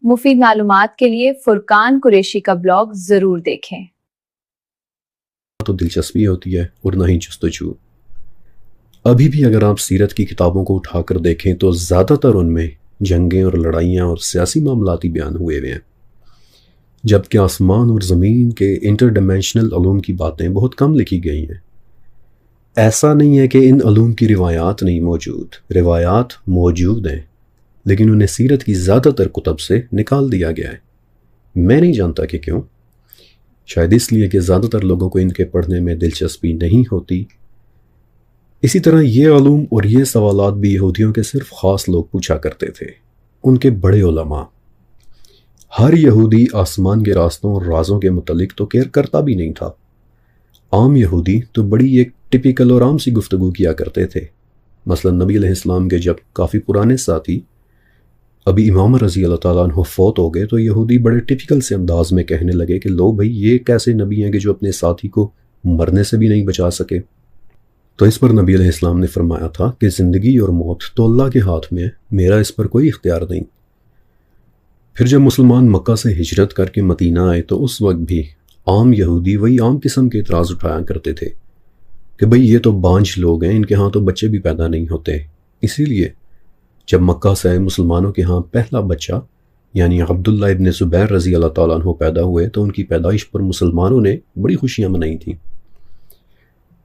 مفید معلومات کے لیے فرقان قریشی کا بلاگ ضرور دیکھیں۔ تو دلچسپی ہوتی ہے اور نہ ہی جستجو۔ ابھی بھی اگر آپ سیرت کی کتابوں کو اٹھا کر دیکھیں تو زیادہ تر ان میں جنگیں اور لڑائیاں اور سیاسی معاملاتی بیان ہوئے ہیں، جبکہ آسمان اور زمین کے انٹر ڈیمینشنل علوم کی باتیں بہت کم لکھی گئی ہیں۔ ایسا نہیں ہے کہ ان علوم کی روایات نہیں موجود، روایات موجود ہیں، لیکن انہیں سیرت کی زیادہ تر کتب سے نکال دیا گیا ہے۔ میں نہیں جانتا کہ کیوں، شاید اس لیے کہ زیادہ تر لوگوں کو ان کے پڑھنے میں دلچسپی نہیں ہوتی۔ اسی طرح یہ علوم اور یہ سوالات بھی یہودیوں کے صرف خاص لوگ پوچھا کرتے تھے، ان کے بڑے علماء۔ ہر یہودی آسمان کے راستوں اور رازوں کے متعلق تو کیئر کرتا بھی نہیں تھا۔ عام یہودی تو بڑی ایک ٹپیکل اور عام سی گفتگو کیا کرتے تھے۔ مثلا نبی علیہ السلام کے جب کافی پرانے ساتھی ابھی امام رضی اللہ تعالیٰ عنہ فوت ہو گئے تو یہودی بڑے ٹپیکل سے انداز میں کہنے لگے کہ لو بھائی، یہ کیسے نبی ہیں کہ جو اپنے ساتھی کو مرنے سے بھی نہیں بچا سکے؟ تو اس پر نبی علیہ السلام نے فرمایا تھا کہ زندگی اور موت تو اللہ کے ہاتھ میں ہے، میرا اس پر کوئی اختیار نہیں۔ پھر جب مسلمان مکہ سے ہجرت کر کے مدینہ آئے تو اس وقت بھی عام یہودی وہی عام قسم کے اعتراض اٹھایا کرتے تھے کہ بھئی یہ تو بانجھ لوگ ہیں، ان کے ہاں تو بچے بھی پیدا نہیں ہوتے۔ اسی لیے جب مکہ سے آئے مسلمانوں کے ہاں پہلا بچہ یعنی عبداللہ ابن زبیر رضی اللہ تعالیٰ عنہ پیدا ہوئے تو ان کی پیدائش پر مسلمانوں نے بڑی خوشیاں منائی تھیں۔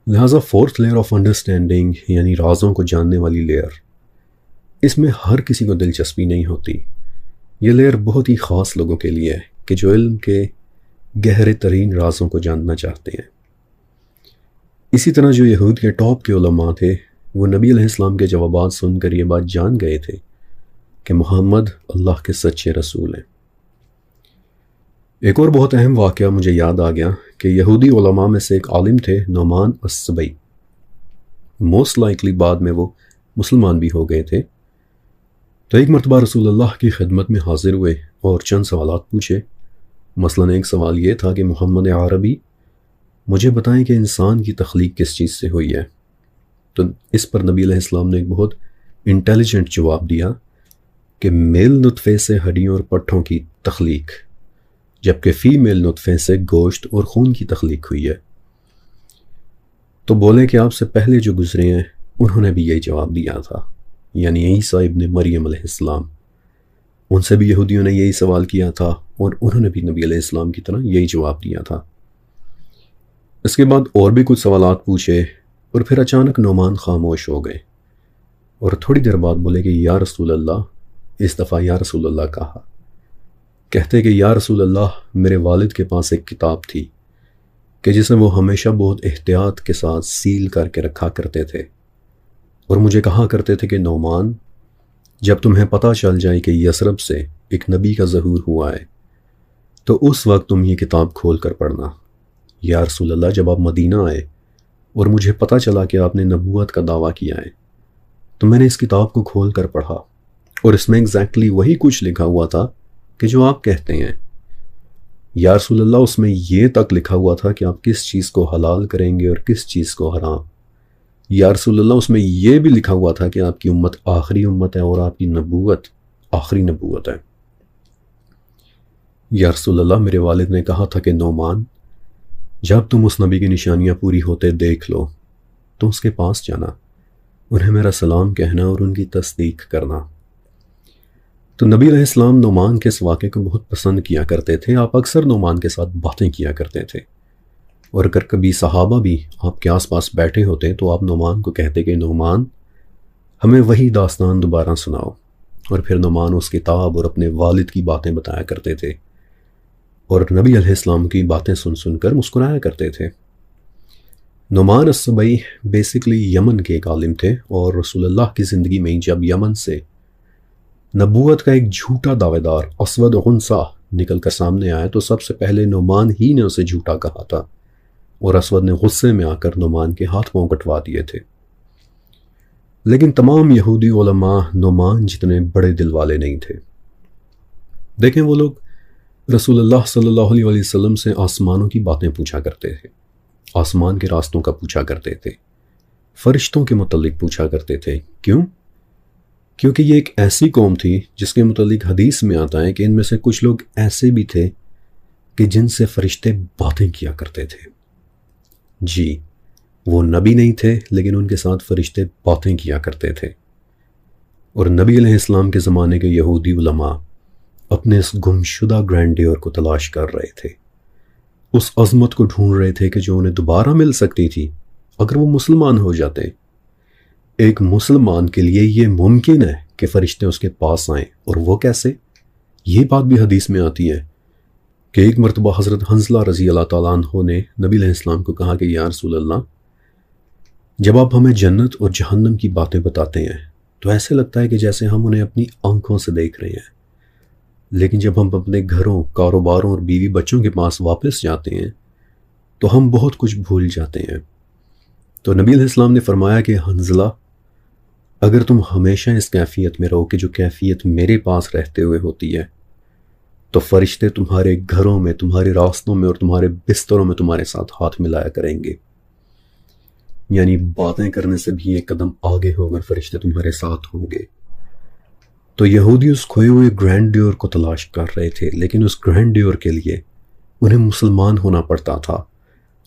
لہٰذا فورتھ لیئر آف انڈرسٹینڈنگ یعنی رازوں کو جاننے والی لیئر، اس میں ہر کسی کو دلچسپی نہیں ہوتی۔ یہ لیئر بہت ہی خاص لوگوں کے لیے ہے کہ جو علم کے گہرے ترین رازوں کو جاننا چاہتے ہیں۔ اسی طرح جو یہود کے ٹاپ کے علماء تھے وہ نبی علیہ السلام کے جوابات سن کر یہ بات جان گئے تھے کہ محمد اللہ کے سچے رسول ہیں۔ ایک اور بہت اہم واقعہ مجھے یاد آ گیا کہ یہودی علماء میں سے ایک عالم تھے نعمان السبئی۔ موسٹ لائکلی بعد میں وہ مسلمان بھی ہو گئے تھے۔ تو ایک مرتبہ رسول اللہ کی خدمت میں حاضر ہوئے اور چند سوالات پوچھے۔ مثلا ایک سوال یہ تھا کہ محمد عربی، مجھے بتائیں کہ انسان کی تخلیق کس چیز سے ہوئی ہے؟ تو اس پر نبی علیہ السلام نے ایک بہت انٹیلیجنٹ جواب دیا کہ میل نطفے سے ہڈیوں اور پٹھوں کی تخلیق، جبکہ فیمیل نطفے سے گوشت اور خون کی تخلیق ہوئی ہے۔ تو بولے کہ آپ سے پہلے جو گزرے ہیں انہوں نے بھی یہی جواب دیا تھا، یعنی عیسیٰ ابن مریم علیہ السلام۔ ان سے بھی یہودیوں نے یہی سوال کیا تھا اور انہوں نے بھی نبی علیہ السلام کی طرح یہی جواب دیا تھا۔ اس کے بعد اور بھی کچھ سوالات پوچھے اور پھر اچانک نعمان خاموش ہو گئے اور تھوڑی دیر بعد بولے کہ یا رسول اللہ، اس دفعہ یا رسول اللہ کہا۔ کہتے کہ یا رسول اللہ، میرے والد کے پاس ایک کتاب تھی کہ جسے وہ ہمیشہ بہت احتیاط کے ساتھ سیل کر کے رکھا کرتے تھے، اور مجھے کہا کرتے تھے کہ نعمان، جب تمہیں پتہ چل جائے کہ یثرب سے ایک نبی کا ظہور ہوا ہے تو اس وقت تم یہ کتاب کھول کر پڑھنا۔ یا رسول اللہ، جب آپ مدینہ آئے اور مجھے پتہ چلا کہ آپ نے نبوت کا دعویٰ کیا ہے تو میں نے اس کتاب کو کھول کر پڑھا اور اس میں ایگزیکٹلی وہی کچھ لکھا ہوا تھا کہ جو آپ کہتے ہیں۔ یا رسول اللہ، اس میں یہ تک لکھا ہوا تھا کہ آپ کس چیز کو حلال کریں گے اور کس چیز کو حرام۔ یا رسول اللہ، اس میں یہ بھی لکھا ہوا تھا کہ آپ کی امت آخری امت ہے اور آپ کی نبوت آخری نبوت ہے۔ یا رسول اللہ، میرے والد نے کہا تھا کہ نعمان، جب تم اس نبی کی نشانیاں پوری ہوتے دیکھ لو تو اس کے پاس جانا، انہیں میرا سلام کہنا اور ان کی تصدیق کرنا۔ تو نبی علیہ السلام نعمان کے اس واقعے کو بہت پسند کیا کرتے تھے۔ آپ اکثر نعمان کے ساتھ باتیں کیا کرتے تھے، اور اگر کبھی صحابہ بھی آپ کے آس پاس بیٹھے ہوتے تو آپ نعمان کو کہتے کہ نعمان، ہمیں وہی داستان دوبارہ سناؤ، اور پھر نعمان اس کتاب اور اپنے والد کی باتیں بتایا کرتے تھے اور نبی علیہ السلام کی باتیں سن سن کر مسکرایا کرتے تھے۔ نعمان السبئی بیسکلی یمن کے ایک عالم تھے، اور رسول اللہ کی زندگی میں جب یمن سے نبوت کا ایک جھوٹا دعوے دار اسود غنسا نکل کر سامنے آیا تو سب سے پہلے نعمان ہی نے اسے جھوٹا کہا تھا، اور اسود نے غصے میں آ کر نعمان کے ہاتھ پاؤں کٹوا دیے تھے۔ لیکن تمام یہودی علماء نعمان جتنے بڑے دل والے نہیں تھے۔ دیکھیں، وہ لوگ رسول اللہ صلی اللہ علیہ وسلم سے آسمانوں کی باتیں پوچھا کرتے تھے، آسمان کے راستوں کا پوچھا کرتے تھے، فرشتوں کے متعلق پوچھا کرتے تھے۔ کیوں؟ کیونکہ یہ ایک ایسی قوم تھی جس کے متعلق حدیث میں آتا ہے کہ ان میں سے کچھ لوگ ایسے بھی تھے کہ جن سے فرشتے باتیں کیا کرتے تھے۔ جی، وہ نبی نہیں تھے لیکن ان کے ساتھ فرشتے باتیں کیا کرتے تھے، اور نبی علیہ السلام کے زمانے کے یہودی علماء اپنے اس گمشدہ گرینڈیور کو تلاش کر رہے تھے، اس عظمت کو ڈھونڈ رہے تھے کہ جو انہیں دوبارہ مل سکتی تھی اگر وہ مسلمان ہو جاتے۔ ایک مسلمان کے لیے یہ ممکن ہے کہ فرشتے اس کے پاس آئیں، اور وہ کیسے؟ یہ بات بھی حدیث میں آتی ہے کہ ایک مرتبہ حضرت حنظلہ رضی اللہ تعالیٰ عنہ نے نبی علیہ السلام کو کہا کہ یا رسول اللہ، جب آپ ہمیں جنت اور جہنم کی باتیں بتاتے ہیں تو ایسے لگتا ہے کہ جیسے ہم انہیں اپنی آنکھوں سے دیکھ رہے ہیں، لیکن جب ہم اپنے گھروں، کاروباروں اور بیوی بچوں کے پاس واپس جاتے ہیں تو ہم بہت کچھ بھول جاتے ہیں۔ تو نبی علیہ السلام نے فرمایا کہ حنظلہ، اگر تم ہمیشہ اس کیفیت میں رہو کہ جو کیفیت میرے پاس رہتے ہوئے ہوتی ہے، تو فرشتے تمہارے گھروں میں، تمہارے راستوں میں اور تمہارے بستروں میں تمہارے ساتھ ہاتھ ملایا کریں گے۔ یعنی باتیں کرنے سے بھی ایک قدم آگے ہو کر فرشتے تمہارے ساتھ ہوں گے۔ تو یہودی اس کھوئے ہوئے گرینڈیور کو تلاش کر رہے تھے، لیکن اس گرینڈیور کے لیے انہیں مسلمان ہونا پڑتا تھا،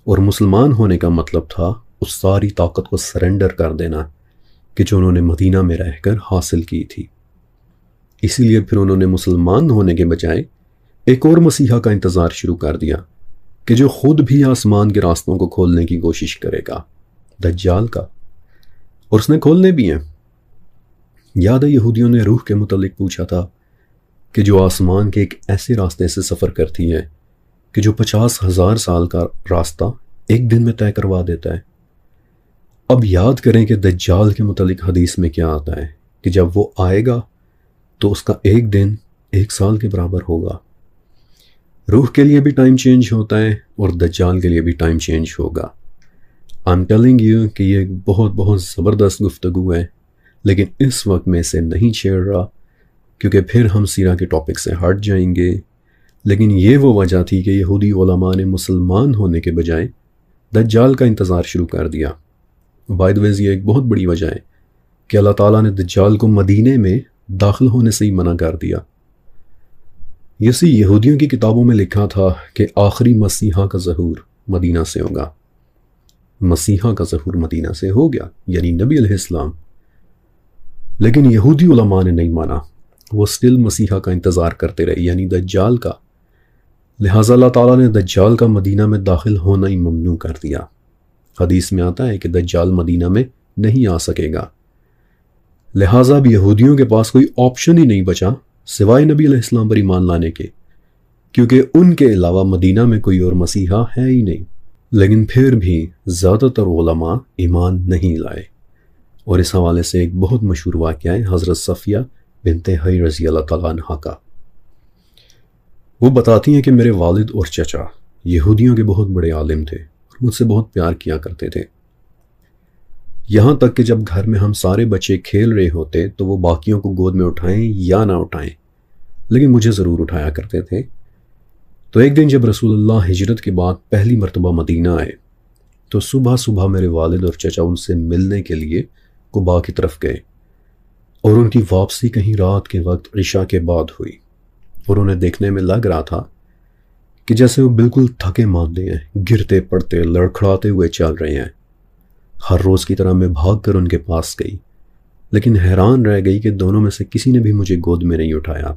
اور مسلمان ہونے کا مطلب تھا اس ساری طاقت کو سرنڈر کر دینا کہ جو انہوں نے مدینہ میں رہ کر حاصل کی تھی۔ اسی لیے پھر انہوں نے مسلمان ہونے کے بجائے ایک اور مسیحا کا انتظار شروع کر دیا کہ جو خود بھی آسمان کے راستوں کو کھولنے کی کوشش کرے گا، دجال کا، اور اس نے کھولنے بھی ہیں۔ یاد ہے یہودیوں نے روح کے متعلق پوچھا تھا کہ جو آسمان کے ایک ایسے راستے سے سفر کرتی ہے کہ جو 50,000 سال کا راستہ ایک دن میں طے کروا دیتا ہے۔ اب یاد کریں کہ دجال کے متعلق حدیث میں کیا آتا ہے کہ جب وہ آئے گا تو اس کا ایک دن 1 سال کے برابر ہوگا۔ روح کے لیے بھی ٹائم چینج ہوتا ہے اور دجال کے لیے بھی ٹائم چینج ہوگا۔ I'm telling you کہ یہ بہت بہت زبردست گفتگو ہے، لیکن اس وقت میں اسے نہیں چھیڑ رہا کیونکہ پھر ہم سیرہ کے ٹاپک سے ہٹ جائیں گے۔ لیکن یہ وہ وجہ تھی کہ یہودی علماء نے مسلمان ہونے کے بجائے دجال کا انتظار شروع کر دیا۔ بائی دی وے یہ ایک بہت بڑی وجہ ہے کہ اللہ تعالیٰ نے دجال کو مدینے میں داخل ہونے سے ہی منع کر دیا۔ یہودیوں کی کتابوں میں لکھا تھا کہ آخری مسیحا کا ظہور مدینہ سے ہوگا۔ مسیحا کا ظہور مدینہ سے ہو گیا، یعنی نبی علیہ السلام، لیکن یہودی علماء نے نہیں مانا، وہ سٹل مسیحا کا انتظار کرتے رہے، یعنی دجال کا۔ لہٰذا اللہ تعالیٰ نے دجال کا مدینہ میں داخل ہونا ہی ممنوع کر دیا۔ حدیث میں آتا ہے کہ دجال مدینہ میں نہیں آ سکے گا، لہٰذا اب یہودیوں کے پاس کوئی آپشن ہی نہیں بچا سوائے نبی علیہ السلام پر ایمان لانے کے، کیونکہ ان کے علاوہ مدینہ میں کوئی اور مسیحا ہے ہی نہیں۔ لیکن پھر بھی زیادہ تر علماء ایمان نہیں لائے، اور اس حوالے سے ایک بہت مشہور واقعہ ہے حضرت صفیہ بنت حی رضی اللہ تعالیٰ عنہ کا۔ وہ بتاتی ہیں کہ میرے والد اور چچا یہودیوں کے بہت بڑے عالم تھے اور مجھ سے بہت پیار کیا کرتے تھے، یہاں تک کہ جب گھر میں ہم سارے بچے کھیل رہے ہوتے تو وہ باقیوں کو گود میں اٹھائیں یا نہ اٹھائیں، لیکن مجھے ضرور اٹھایا کرتے تھے۔ تو ایک دن جب رسول اللہ ہجرت کے بعد پہلی مرتبہ مدینہ آئے تو صبح صبح میرے والد اور چچا ان سے ملنے کے لیے قباء کی طرف گئے، اور ان کی واپسی کہیں رات کے وقت عشاء کے بعد ہوئی، اور انہیں دیکھنے میں لگ رہا تھا کہ جیسے وہ بالکل تھکے ماندے ہیں، گرتے پڑتے لڑکھڑاتے ہوئے چل رہے ہیں۔ ہر روز کی طرح میں بھاگ کر ان کے پاس گئی، لیکن حیران رہ گئی کہ دونوں میں سے کسی نے بھی مجھے گود میں نہیں اٹھایا۔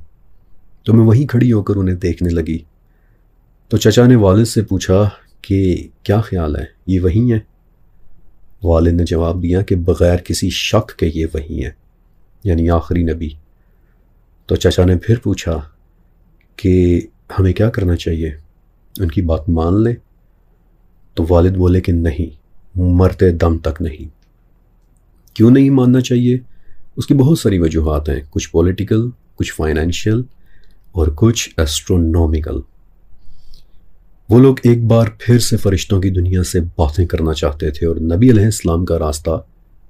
تو میں وہیں کھڑی ہو کر انہیں دیکھنے لگی۔ تو چچا نے والد سے پوچھا کہ کیا خیال ہے، یہ وہی ہیں؟ والد نے جواب دیا کہ بغیر کسی شک کے یہ وہی ہیں، یعنی آخری نبی۔ تو چچا نے پھر پوچھا کہ ہمیں کیا کرنا چاہیے، ان کی بات مان لیں؟ تو والد بولے کہ نہیں، مرتے دم تک نہیں۔ کیوں نہیں ماننا چاہیے؟ اس کی بہت ساری وجوہات ہیں، کچھ پولیٹیکل، کچھ فائنینشیل اور کچھ ایسٹرونومیکل۔ وہ لوگ ایک بار پھر سے فرشتوں کی دنیا سے باتیں کرنا چاہتے تھے، اور نبی علیہ السلام کا راستہ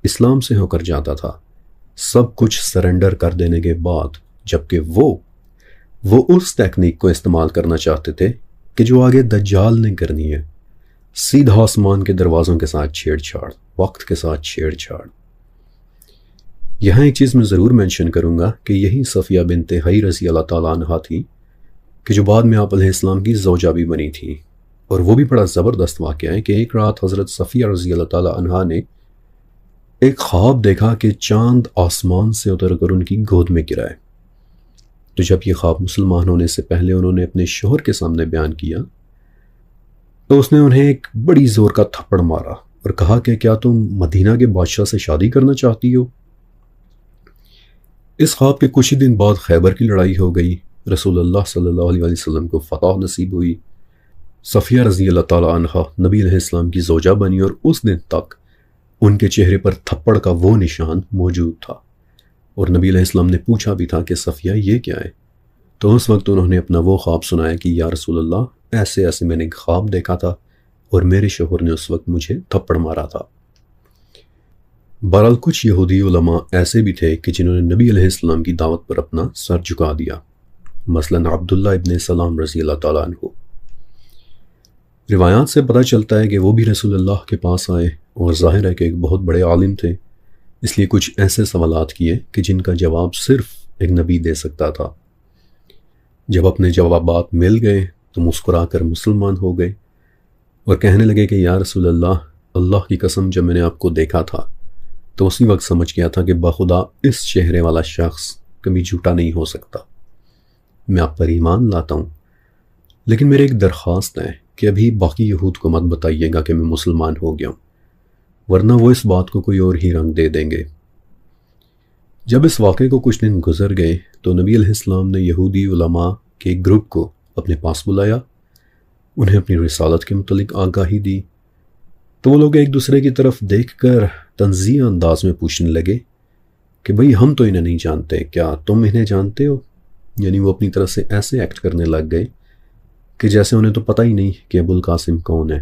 اسلام سے ہو کر جاتا تھا، سب کچھ سرنڈر کر دینے کے بعد، جبکہ وہ اس ٹیکنیک کو استعمال کرنا چاہتے تھے کہ جو آگے دجال نے کرنی ہے، سیدھا آسمان کے دروازوں کے ساتھ چھیڑ چھاڑ، وقت کے ساتھ چھیڑ چھاڑ۔ یہاں ایک چیز میں ضرور مینشن کروں گا کہ یہی صفیہ بنت حی رضی اللہ تعالیٰ عنہا تھی کہ جو بعد میں آپ علیہ السلام کی زوجہ بھی بنی تھی. اور وہ بھی بڑا زبردست واقعہ ہے کہ ایک رات حضرت صفیہ رضی اللہ تعالیٰ عنہا نے ایک خواب دیکھا کہ چاند آسمان سے اتر کر ان کی گود میں گرا ہے. تو جب یہ خواب مسلمان ہونے سے پہلے انہوں نے اپنے شوہر کے سامنے بیان کیا تو اس نے انہیں ایک بڑی زور کا تھپڑ مارا اور کہا کہ کیا تم مدینہ کے بادشاہ سے شادی کرنا چاہتی ہو؟ اس خواب کے کچھ ہی دن بعد خیبر کی لڑائی ہو گئی. رسول اللہ صلی اللہ علیہ وسلم کو فتح نصیب ہوئی. صفیہ رضی اللہ تعالیٰ عنہا نبی علیہ السلام کی زوجہ بنی اور اس دن تک ان کے چہرے پر تھپڑ کا وہ نشان موجود تھا. اور نبی علیہ السلام نے پوچھا بھی تھا کہ صفیہ یہ کیا ہے؟ تو اس وقت انہوں نے اپنا وہ خواب سنایا کہ یا رسول اللہ ایسے ایسے میں نے ایک خواب دیکھا تھا اور میرے شوہر نے اس وقت مجھے تھپڑ مارا تھا. بہرحال کچھ یہودی علماء ایسے بھی تھے کہ جنہوں نے نبی علیہ السلام کی دعوت پر اپنا سر جھکا دیا. مثلا عبداللہ ابن سلام رضی اللہ تعالیٰ عنہ. روایات سے پتہ چلتا ہے کہ وہ بھی رسول اللہ کے پاس آئے اور ظاہر ہے کہ ایک بہت بڑے عالم تھے، اس لیے کچھ ایسے سوالات کیے کہ جن کا جواب صرف ایک نبی دے سکتا تھا. جب اپنے جوابات مل گئے تو مسکرا کر مسلمان ہو گئے اور کہنے لگے کہ یا رسول اللہ، اللہ کی قسم جب میں نے آپ کو دیکھا تھا تو اسی وقت سمجھ گیا تھا کہ بخدا اس چہرے والا شخص کبھی جھوٹا نہیں ہو سکتا. میں آپ پر ایمان لاتا ہوں، لیکن میرے ایک درخواست ہے کہ ابھی باقی یہود کو مت بتائیے گا کہ میں مسلمان ہو گیا ہوں، ورنہ وہ اس بات کو کوئی اور ہی رنگ دے دیں گے. جب اس واقعے کو کچھ دن گزر گئے تو نبی علیہ السلام نے یہودی علماء کے ایک گروپ کو اپنے پاس بلایا، انہیں اپنی رسالت کے متعلق آگاہی دی. تو وہ لوگ ایک دوسرے کی طرف دیکھ کر تنزیہ انداز میں پوچھنے لگے کہ بھئی ہم تو انہیں نہیں جانتے، کیا تم انہیں جانتے ہو؟ یعنی وہ اپنی طرف سے ایسے ایکٹ کرنے لگ گئے کہ جیسے انہیں تو پتہ ہی نہیں کہ ابو القاسم کون ہے.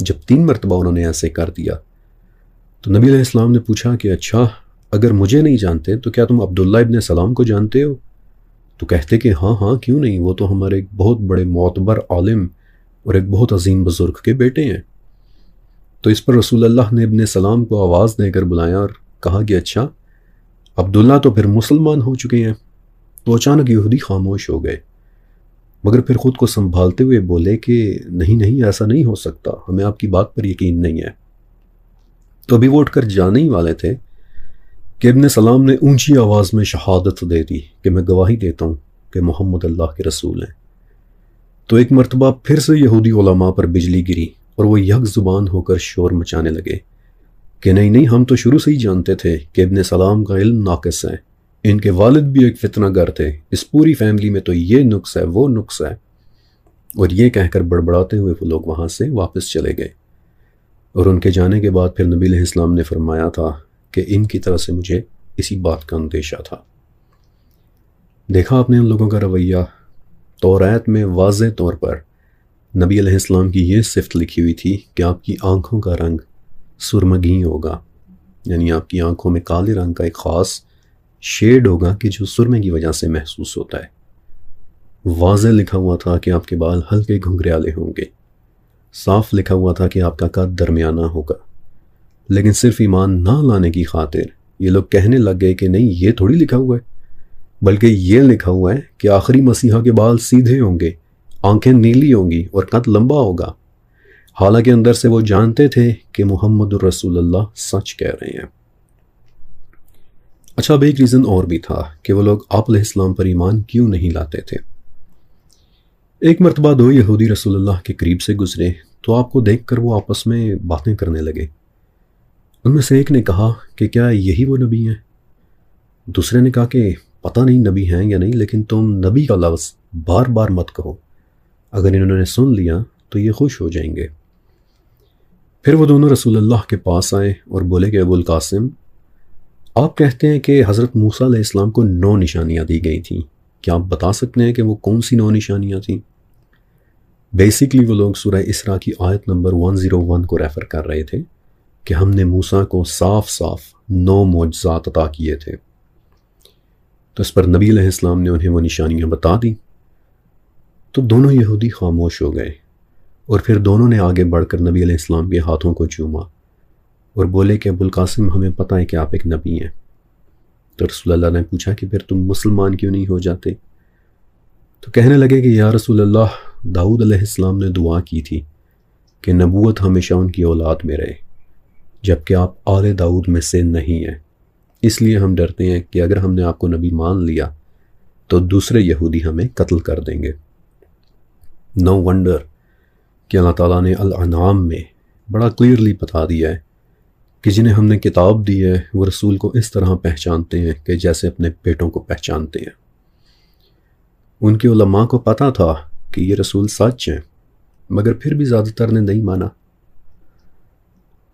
جب 3 مرتبہ انہوں نے ایسے کر دیا تو نبی علیہ السلام نے پوچھا کہ اچھا اگر مجھے نہیں جانتے تو کیا تم عبداللہ ابن سلام کو جانتے ہو؟ تو کہتے کہ ہاں ہاں کیوں نہیں، وہ تو ہمارے ایک بہت بڑے معتبر عالم اور ایک بہت عظیم بزرگ کے بیٹے ہیں. تو اس پر رسول اللہ نے ابن سلام کو آواز دے کر بلایا اور کہا کہ اچھا عبداللہ تو پھر مسلمان ہو چکے ہیں. تو اچانک یہودی خاموش ہو گئے، مگر پھر خود کو سنبھالتے ہوئے بولے کہ نہیں ایسا نہیں ہو سکتا، ہمیں آپ کی بات پر یقین نہیں ہے. تو ابھی وہ اٹھ کر جانے ہی والے تھے کہ ابن سلام نے اونچی آواز میں شہادت دے دی کہ میں گواہی دیتا ہوں کہ محمد اللہ کے رسول ہیں. تو ایک مرتبہ پھر سے یہودی علماء پر بجلی گری اور وہ یک زبان ہو کر شور مچانے لگے کہ نہیں ہم تو شروع سے ہی جانتے تھے کہ ابن سلام کا علم ناقص ہے، ان کے والد بھی ایک فتنہ گر تھے، اس پوری فیملی میں تو یہ نقص ہے وہ نقص ہے. اور یہ کہہ کر بڑبڑاتے ہوئے وہ لوگ وہاں سے واپس چلے گئے. اور ان کے جانے کے بعد پھر نبی علیہ السلام نے فرمایا تھا کہ ان کی طرف سے مجھے اسی بات کا اندیشہ تھا. دیکھا آپ نے ان لوگوں کا رویہ. توریت میں واضح طور پر نبی علیہ السلام کی یہ صفت لکھی ہوئی تھی کہ آپ کی آنکھوں کا رنگ سرمگی ہوگا، یعنی آپ کی آنکھوں میں کالے رنگ کا ایک خاص شیڈ ہوگا کہ جو سرمے کی وجہ سے محسوس ہوتا ہے. واضح لکھا ہوا تھا کہ آپ کے بال ہلکے گھنگریالے ہوں گے. صاف لکھا ہوا تھا کہ آپ کا قد درمیانہ ہوگا. لیکن صرف ایمان نہ لانے کی خاطر یہ لوگ کہنے لگ گئے کہ نہیں یہ تھوڑی لکھا ہوا ہے، بلکہ یہ لکھا ہوا ہے کہ آخری مسیحا کے بال سیدھے ہوں گے، آنکھیں نیلی ہوں گی اور قد لمبا ہوگا. حالانکہ اندر سے وہ جانتے تھے کہ محمد الرسول اللہ سچ کہہ رہے ہیں. اچھا اب ایک ریزن اور بھی تھا کہ وہ لوگ آپ علیہ السلام پر ایمان کیوں نہیں لاتے تھے. ایک مرتبہ 2 یہودی رسول اللہ کے قریب سے گزرے تو آپ کو دیکھ کر وہ آپس میں باتیں کرنے لگے. ان میں سے ایک نے کہا کہ کیا یہی وہ نبی ہیں؟ دوسرے نے کہا کہ پتہ نہیں نبی ہیں یا نہیں، لیکن تم نبی کا لفظ بار بار مت کہو، اگر انہوں نے سن لیا تو یہ خوش ہو جائیں گے. پھر وہ دونوں رسول اللہ کے پاس آئے اور بولے کہ ابو القاسم، آپ کہتے ہیں کہ حضرت موسیٰ علیہ السلام کو 9 نشانیاں دی گئی تھیں، کیا آپ بتا سکتے ہیں کہ وہ کون سی 9 نشانیاں تھیں؟ بیسیکلی وہ لوگ سورہ اسراء کی آیت نمبر 101 کو ریفر کر رہے تھے کہ ہم نے موسیٰ کو صاف 9 معجزات عطا کیے تھے. تو اس پر نبی علیہ السلام نے انہیں وہ نشانیاں بتا دی. تو دونوں یہودی خاموش ہو گئے اور پھر دونوں نے آگے بڑھ کر نبی علیہ السلام کے ہاتھوں کو چوما اور بولے کہ ابو القاسم ہمیں پتہ ہے کہ آپ ایک نبی ہیں، تو رسول اللہ نے پوچھا کہ پھر تم مسلمان کیوں نہیں ہو جاتے؟ تو کہنے لگے کہ یا رسول اللہ، داؤد علیہ السلام نے دعا کی تھی کہ نبوت ہمیشہ ان کی اولاد میں رہے، جبکہ آپ آل داؤد میں سے نہیں ہیں، اس لیے ہم ڈرتے ہیں کہ اگر ہم نے آپ کو نبی مان لیا تو دوسرے یہودی ہمیں قتل کر دیں گے۔ نو ونڈر کہ اللہ تعالیٰ نے الانعام میں بڑا کلیئرلی بتا دیا ہے کہ جنہیں ہم نے کتاب دی ہے وہ رسول کو اس طرح پہچانتے ہیں کہ جیسے اپنے بیٹوں کو پہچانتے ہیں۔ ان کے علماء کو پتہ تھا کہ یہ رسول سچ ہیں، مگر پھر بھی زیادہ تر نے نہیں مانا۔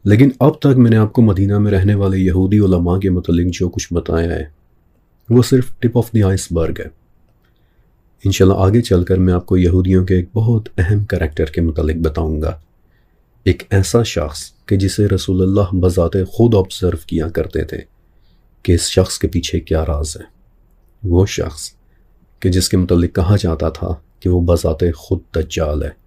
لیکن اب تک میں نے آپ کو مدینہ میں رہنے والے یہودی علماء کے متعلق جو کچھ بتایا ہے وہ صرف ٹپ آف دی آئس برگ ہے۔ انشاءاللہ آگے چل کر میں آپ کو یہودیوں کے ایک بہت اہم کریکٹر کے متعلق بتاؤں گا، ایک ایسا شخص کہ جسے رسول اللہ بذات خود آبزرو کیا کرتے تھے کہ اس شخص کے پیچھے کیا راز ہے، وہ شخص کہ جس کے متعلق کہا جاتا تھا کہ وہ بذات خود دجال ہے۔